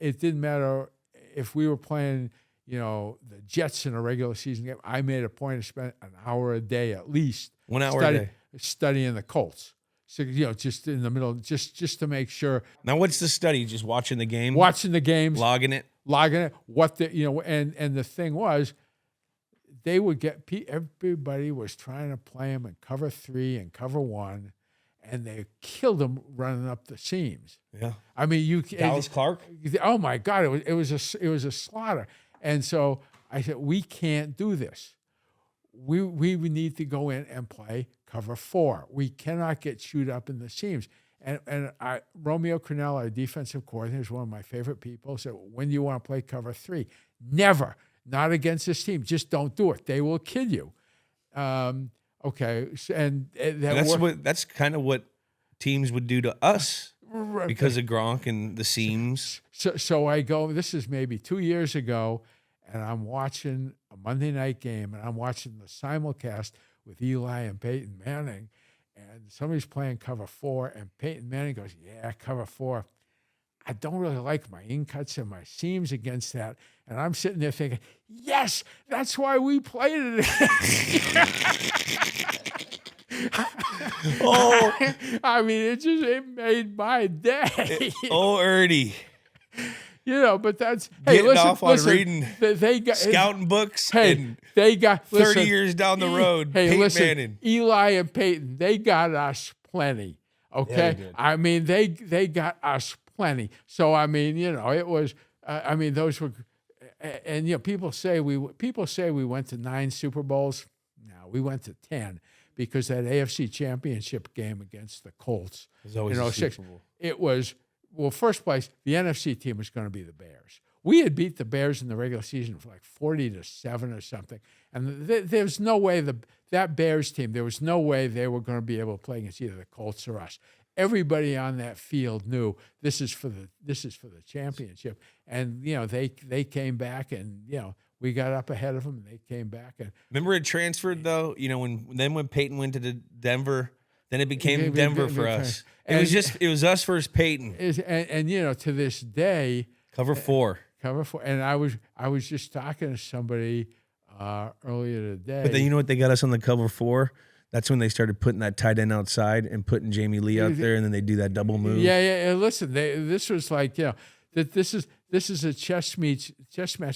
it didn't matter if we were playing, the Jets in a regular season game. I made a point to spend an hour a day at least. 1 hour a day. Studying the Colts. So, just in the middle, just to make sure. Now, what's the study? Just watching the game? Watching the games. Logging it? And the thing was, they would everybody was trying to play them in cover 3 and cover 1, and they killed them running up the seams. Yeah. I mean, Dallas Clark? Oh my God, it was a slaughter. And so I said, we can't do this. We need to go in and play cover 4. We cannot get chewed up in the seams. And Romeo Cornell, our defensive coordinator, is one of my favorite people. So when do you want to play cover 3? Never. Not against this team. Just don't do it. They will kill you. Okay. That's kind of what teams would do to us because of Gronk and the seams. So I go, this is maybe 2 years ago, and I'm watching a Monday night game, and I'm watching the simulcast with Eli and Peyton Manning, and somebody's playing cover 4, and Peyton Manning goes, yeah, cover 4. I don't really like my in-cuts and my seams against that. And I'm sitting there thinking, yes, that's why we played it. I mean, it made my day. Ernie. But that's getting off on reading they got scouting books. They got 30 years down the road. Peyton Manning. Eli and Peyton, they got us plenty. Okay, yeah, I mean they got us plenty. So I mean, it was. I mean, those were, and people say we went to 9 Super Bowls. No, we went to 10 because that AFC Championship game against the Colts. It was always a Super Bowl. It was. Well, first place, the NFC team was going to be the Bears. We had beat the Bears in the regular season for like 40-7 or something. And there's no way that Bears team, there was no way they were going to be able to play against either the Colts or us. Everybody on that field knew this is for the championship. And, they came back and, we got up ahead of them and they came back. And remember it transferred though, when Peyton went to Denver, then it became Denver for us. It was us versus Peyton. And to this day, cover 4. And I was just talking to somebody earlier today. But then you know what they got us on the cover 4? That's when they started putting that tight end outside and putting Jamie Lee out there, and then they do that double move. Yeah. Listen, this was like, that this is a chess match,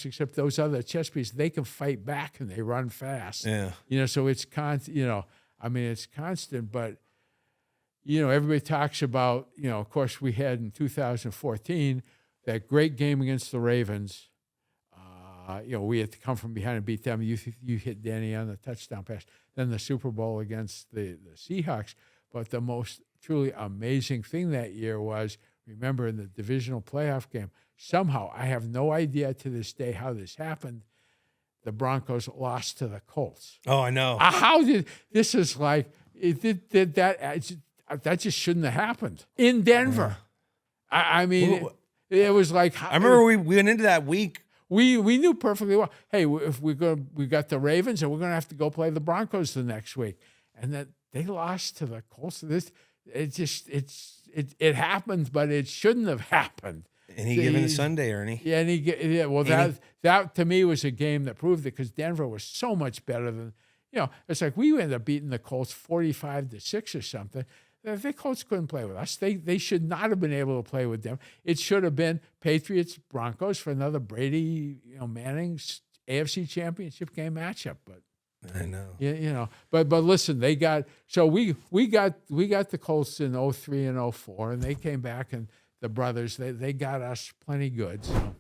except those other chess pieces, they can fight back and they run fast. Yeah. So it's it's constant, but everybody talks about, of course we had in 2014 that great game against the Ravens. We had to come from behind and beat them. You hit Danny on the touchdown pass. Then the Super Bowl against the Seahawks. But the most truly amazing thing that year was, remember, in the divisional playoff game, somehow, I have no idea to this day how this happened, the Broncos lost to the Colts. Oh, I know. How did this is like, did that just shouldn't have happened in Denver. I mean, it was like, I remember we went into that week. We knew perfectly well. Hey, if we got the Ravens, and we're going to have to go play the Broncos the next week, and that they lost to the Colts. It happened, but it shouldn't have happened. Any given Sunday, Ernie. Yeah, well, that to me was a game that proved it because Denver was so much better than, it's like we ended up beating the Colts 45-6 or something. The Colts couldn't play with us. They should not have been able to play with them. It should have been Patriots Broncos for another Brady, Manning AFC Championship game matchup. But I know. But listen, we got the Colts in 03 and 04, and they came back, and the brothers they got us plenty good. So.